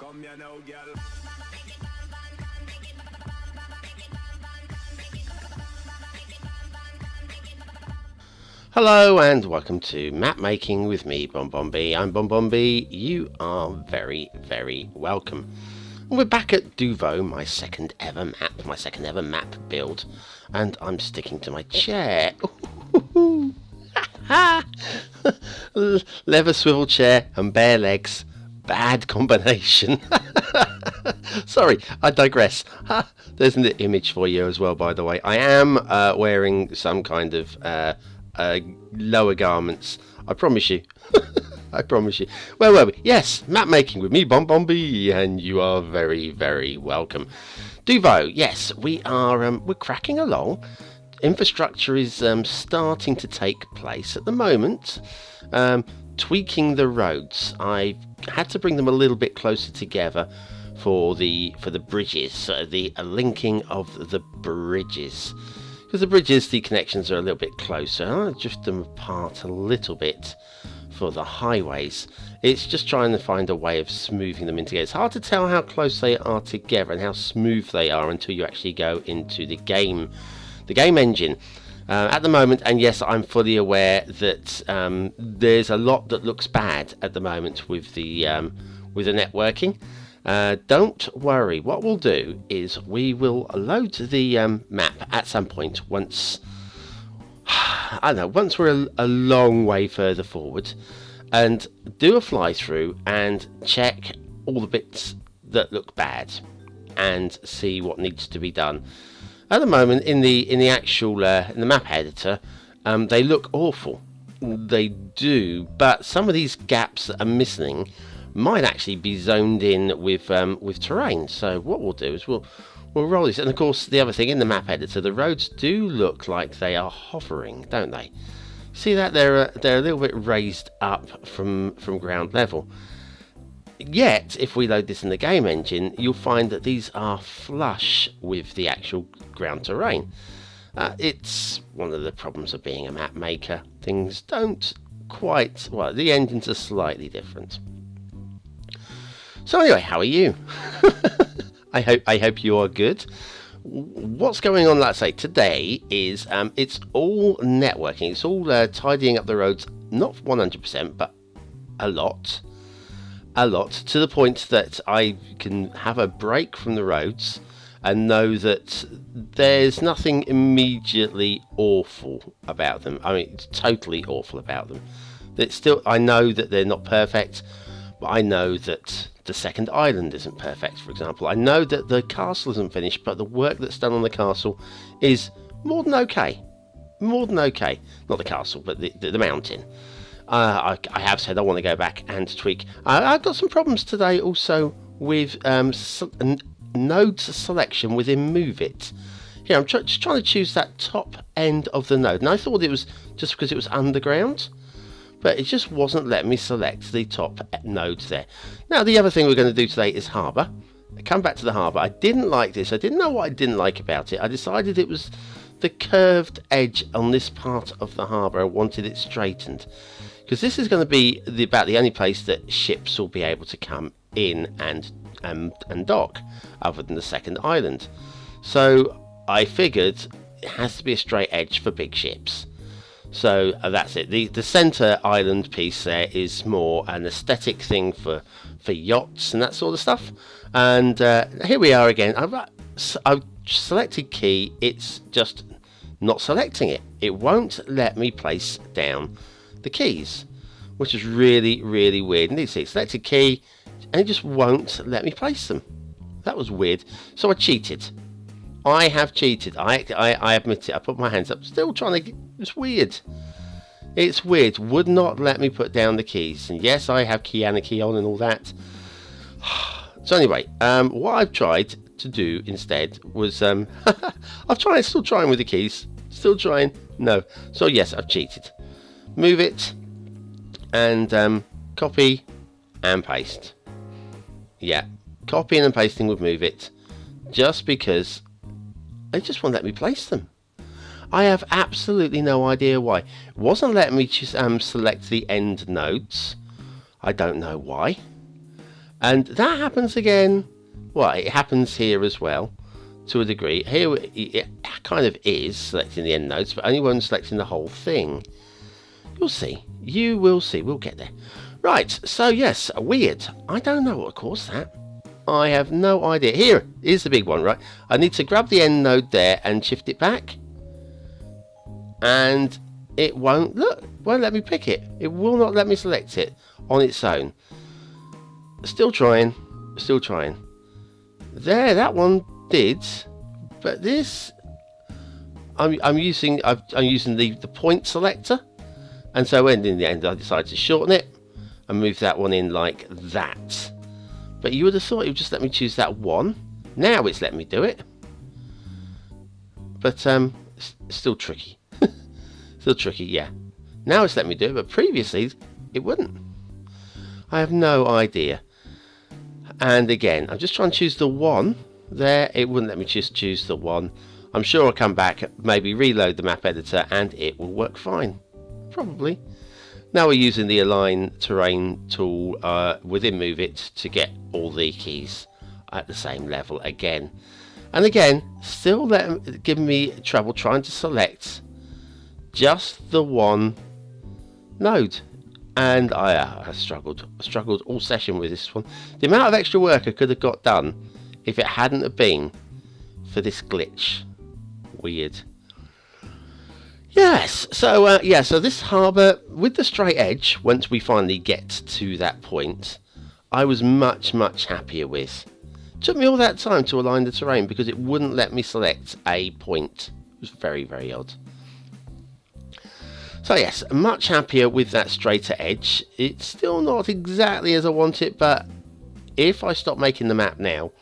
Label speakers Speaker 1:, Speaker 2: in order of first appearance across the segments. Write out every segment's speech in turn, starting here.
Speaker 1: Come here now, girl.
Speaker 2: Hello and welcome to Map Making with me, BonBonB. I'm BonBonB. You are very, very welcome. And we're back at Duvo, my second ever map build, and I'm sticking to my chair. Leather swivel chair and bare legs. Bad combination. Sorry, I digress. There's an image for you as well, by the way. I am wearing some kind of lower garments. I promise you. I promise you. Where were we? Yes, map making with me, BonBonB, and you are very, very welcome. Duvo, yes, we're cracking along. Infrastructure is starting to take place at the moment. Tweaking the roads. I had to bring them a little bit closer together for the bridges, the linking of the bridges. Because the bridges, the connections are a little bit closer. I'll drift them apart a little bit for the highways. It's just trying to find a way of smoothing them in together. It's hard to tell how close they are together and how smooth they are until you actually go into the game engine. At the moment, and yes, I'm fully aware that there's a lot that looks bad at the moment with the networking. Don't worry. What we'll do is we will load the map at some point once once we're a long way further forward, and do a fly through and check all the bits that look bad and see what needs to be done. At the moment, in the actual in the map editor, they look awful. They do, but some of these gaps that are missing might actually be zoned in with terrain. So what we'll do is we'll roll this. And of course, the other thing in the map editor, the roads do look like they are hovering, don't they? See that they're a little bit raised up from ground level. Yet, if we load this in the game engine, you'll find that these are flush with the actual ground terrain. It's one of the problems of being a map maker. Things don't quite, well, the engines are slightly different. So anyway, how are you? I hope you are good. What's going on, let's say, today is it's all networking. It's all tidying up the roads, not 100%, but a lot, to the point that I can have a break from the roads and know that there's nothing immediately awful about them. I mean, it's totally awful about them. I know that they're not perfect, but I know that the second island isn't perfect, for example. I know that the castle isn't finished, but the work that's done on the castle is more than okay. More than okay. Not the castle, but the mountain. I have said I want to go back and tweak. I've got some problems today also with node selection within Move It. Here, I'm just trying to choose that top end of the node. And I thought it was just because it was underground, but it just wasn't letting me select the top nodes there. Now, the other thing we're going to do today is Harbour. I come back to the Harbour. I didn't like this. I didn't know what I didn't like about it. I decided it was the curved edge on this part of the harbour. I wanted it straightened, because this is going to be about the only place that ships will be able to come in and dock, other than the second island. So I figured it has to be a straight edge for big ships. So that's it. The centre island piece there is more an aesthetic thing for yachts and that sort of stuff. And here we are again. I've selected key. It's just not selecting it. It won't let me place down the keys, which is really, really weird. And you see, selected key, and it just won't let me place them. That was weird. So I cheated. I have cheated. I admit it. I put my hands up. Still trying to. It's weird. It's weird. Would not let me put down the keys. And yes, I have key on and all that. So anyway, what I've tried to do instead was still trying with the keys. Still trying. No. So yes, I've cheated. Move it and copy and paste. Yeah, copying and pasting would Move It, just because they just won't let me place them. I have absolutely no idea why. It wasn't letting me select the end nodes. I don't know why. And that happens again. Well, it happens here as well, to a degree. Here it kind of is selecting the end nodes, but only when selecting the whole thing. You'll see. You will see. We'll get there. Right, so yes, weird. I don't know what caused that. I have no idea. Here is the big one, right? I need to grab the end node there and shift it back. And it won't let me pick it. It will not let me select it on its own. Still trying. There, that one did. But this, I'm using the point selector. And so in the end I decided to shorten it and move that one in like that. But you would have thought it would just let me choose that one. Now it's letting me do it. But still tricky. Still tricky, yeah. Now it's letting me do it, but previously it wouldn't. I have no idea. And again, I'm just trying to choose the one. There, it wouldn't let me just choose the one. I'm sure I'll come back, maybe reload the map editor, and it will work fine. Probably. Now we're using the Align Terrain tool within Move It to get all the keys at the same level again. And again, still giving me trouble trying to select just the one node. And I struggled all session with this one. The amount of extra work I could have got done if it hadn't have been for this glitch. Weird. Yes, so so this harbour with the straight edge, once we finally get to that point, I was much happier with. It took me all that time to align the terrain because it wouldn't let me select a point. It was very odd. So yes, much happier with that straighter edge. It's still not exactly as I want it, but if I stop making the map now,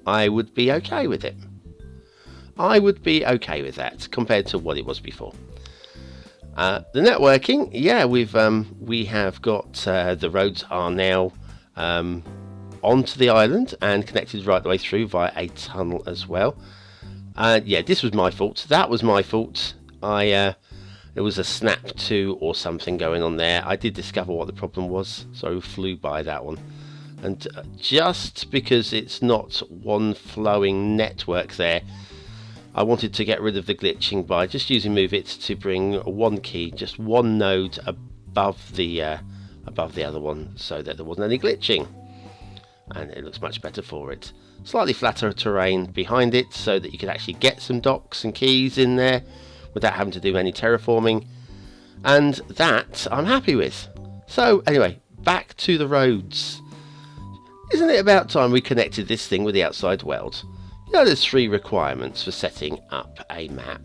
Speaker 2: I would be okay with it. I would be okay with that compared to what it was before. The networking, yeah, we have got the roads are now onto the island and connected right the way through via a tunnel as well. Yeah, this was my fault. That was my fault. There was a snap 2 or something going on there. I did discover what the problem was, so flew by that one. And just because it's not one flowing network there, I wanted to get rid of the glitching by just using Move It to bring one key, just one node above the other one, so that there wasn't any glitching. And it looks much better for it. Slightly flatter terrain behind it, so that you can actually get some docks and keys in there without having to do any terraforming. And that I'm happy with. So anyway, back to the roads. Isn't it about time we connected this thing with the outside world? You know, there's 3 requirements for setting up a map.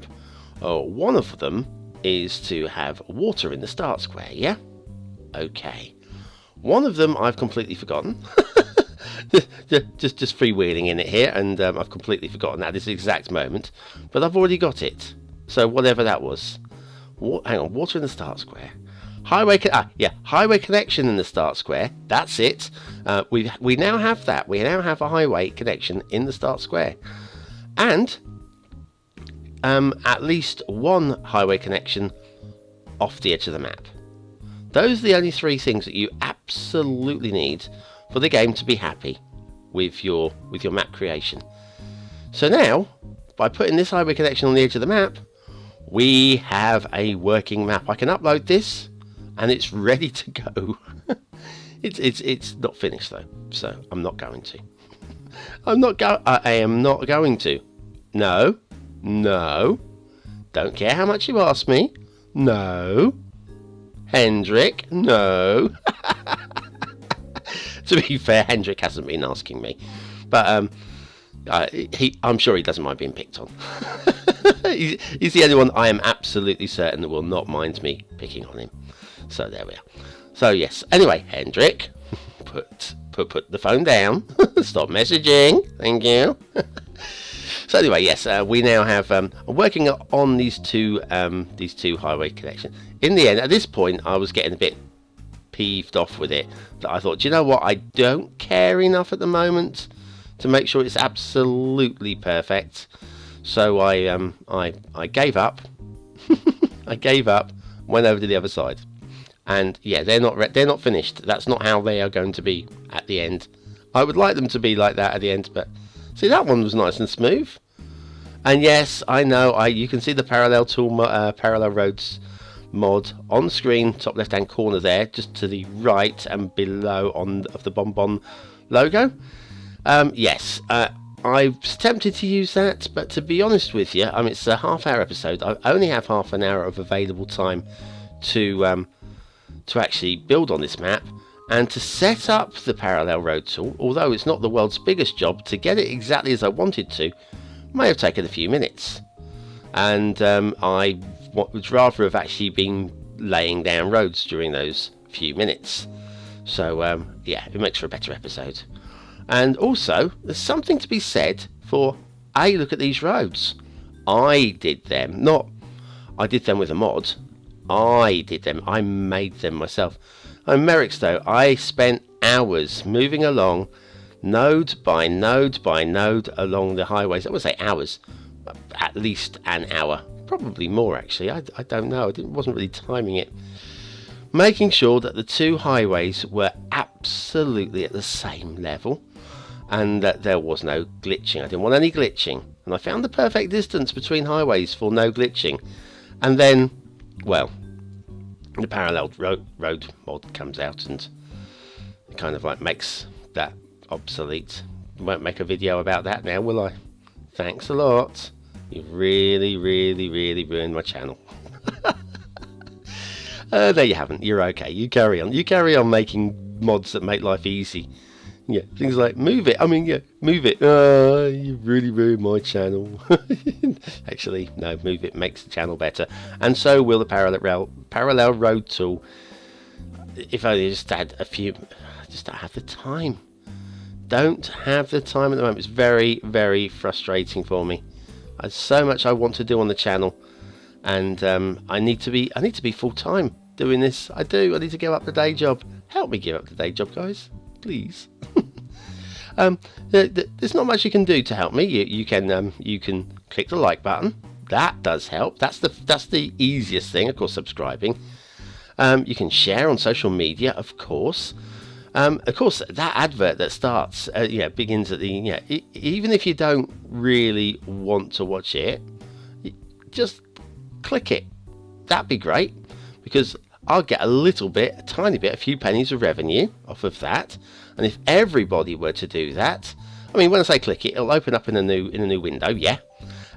Speaker 2: One of them is to have water in the start square, yeah? Okay. One of them I've completely forgotten. just freewheeling in it here, and I've completely forgotten at this exact moment. But I've already got it. So whatever that was. Hang on, water in the start square. Highway connection in the start square. That's it. We now have that. We now have a highway connection in the start square, and at least one highway connection off the edge of the map. Those are the only 3 things that you absolutely need for the game to be happy with your map creation. So now, by putting this highway connection on the edge of the map, we have a working map. I can upload this, and it's ready to go. It's not finished though, so I'm not going to. I am not going to. No. Don't care how much you ask me. No. Hendrik, no. To be fair, Hendrik hasn't been asking me, but I'm sure he doesn't mind being picked on. He's the only one I am absolutely certain that will not mind me picking on him. So there we are. So yes. Anyway, Hendrik, put the phone down. Stop messaging. Thank you. So anyway, yes, we now have working on these two highway connections. In the end, at this point, I was getting a bit peeved off with it. That I thought, do you know what? I don't care enough at the moment to make sure it's absolutely perfect. So I gave up. I gave up. Went over to the other side. And yeah, they're not finished. That's not how they are going to be at the end. I would like them to be like that at the end, but see, that one was nice and smooth. And yes, I know, you can see the parallel tool, parallel roads mod on screen, top left hand corner there, just to the right and below of the BonBon logo. Yes, I was tempted to use that, but to be honest with you, I mean, it's a half-hour episode. I only have half an hour of available time to actually build on this map and to set up the parallel road tool. Although it's not the world's biggest job, to get it exactly as I wanted to may have taken a few minutes. And I would rather have actually been laying down roads during those few minutes. So yeah, it makes for a better episode. And also, there's something to be said for, look at these roads. I did them. Not, I did them with a mod. I did them. I made them myself. In Merrickstowe, I spent hours moving along, node by node by node along the highways. I would say hours. At least an hour. Probably more, actually. I don't know. I wasn't really timing it. Making sure that the two highways were absolutely at the same level, and that there was no glitching. I didn't want any glitching, and I found the perfect distance between highways for no glitching. And then, well, the parallel road mod comes out and it kind of like makes that obsolete. Won't make a video about that now, will I? Thanks a lot. You've really ruined my channel. There you haven't. You're okay. You carry on. You carry on making mods that make life easy. Yeah, things like move it. I mean, yeah, move it. You really ruined my channel. Actually, no, move it makes the channel better, and so will the parallel road tool. If I just had a few, I just don't have the time. Don't have the time at the moment. It's very frustrating for me. There's so much I want to do on the channel, and I need to be full time doing this. I do. I need to give up the day job. Help me give up the day job, guys, please. There's not much you can do to help me. You can click the like button. That does help. That's the easiest thing. Of course, subscribing. You can share on social media, of course. Of course, that advert that starts, begins at the, even if you don't really want to watch it, just click it. That'd be great, because I'll get a tiny bit, a few pennies of revenue off of that. And if everybody were to do that, I mean, when I say click it, it'll open up in a new window, yeah,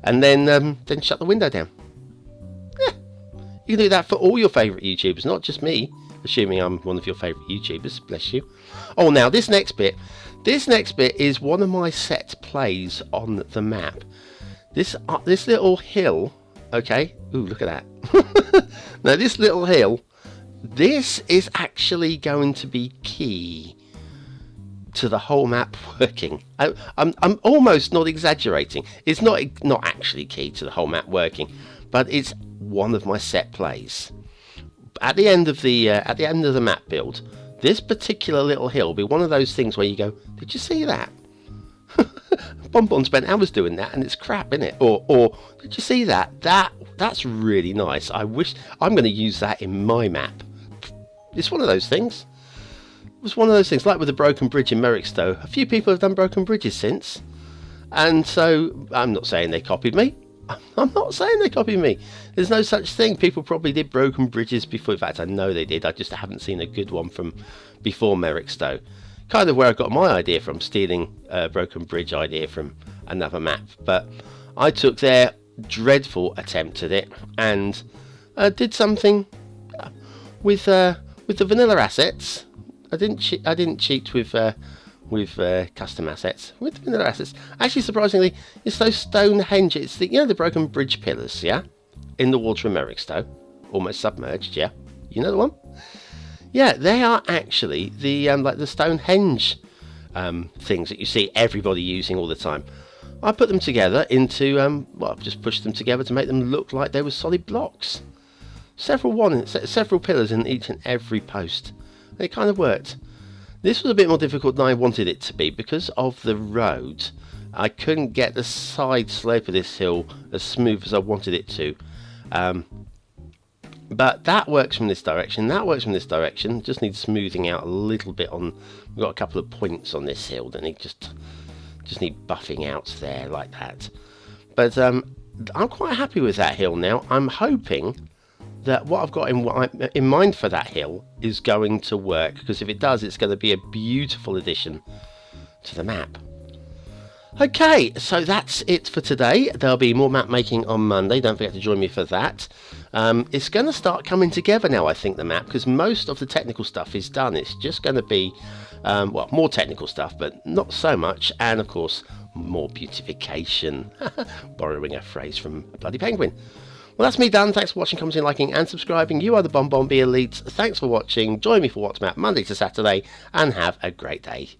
Speaker 2: and then shut the window down. Yeah, you can do that for all your favourite YouTubers, not just me. Assuming I'm one of your favourite YouTubers, bless you. Oh, now this next bit is one of my set plays on the map. This little hill, okay. Ooh, look at that. Now this little hill, this is actually going to be key to the whole map working. I'm almost not exaggerating. It's not actually key to the whole map working, but it's one of my set plays. At the end of the map build, this particular little hill will be one of those things where you go, did you see that? BonBon spent hours doing that, and it's crap, isn't it? Or did you see that? That's really nice. I wish I'm going to use that in my map. It's one of those things. It was one of those things, like with the broken bridge in Merrickstowe. A few people have done broken bridges since, and so I'm not saying they copied me. I'm not saying they copied me. There's no such thing. People probably did broken bridges before. In fact, I know they did. I just haven't seen a good one from before Merrickstowe. Kind of where I got my idea from, stealing a broken bridge idea from another map. But I took their dreadful attempt at it and did something with the vanilla assets. I didn't cheat with custom assets. With vanilla assets, actually, surprisingly, it's those Stonehenge. It's the broken bridge pillars, yeah, in the water in Merrickstowe, almost submerged, yeah. You know the one? Yeah, they are actually the like the Stonehenge things that you see everybody using all the time. I put them together into I've just pushed them together to make them look like they were solid blocks. Several pillars in each and every post. It kind of worked. This was a bit more difficult than I wanted it to be because of the road. I couldn't get the side slope of this hill as smooth as I wanted it to. But that works from this direction, that works from this direction. Just needs smoothing out a little bit on. We've got a couple of points on this hill that need just need buffing out there like that. But I'm quite happy with that hill now. I'm hoping that what I've got in mind for that hill is going to work, because if it does, it's going to be a beautiful addition to the map. Okay, so that's it for today. There'll be more map making on Monday. Don't forget to join me for that. It's going to start coming together now, I think, the map, because most of the technical stuff is done. It's just going to be, well, more technical stuff, but not so much. And, of course, more beautification. Borrowing a phrase from Bloody Penguin. Well, that's me done. Thanks for watching, commenting, liking, and subscribing. You are the BonBonB Elites. Thanks for watching. Join me for What's Map Monday to Saturday, and have a great day.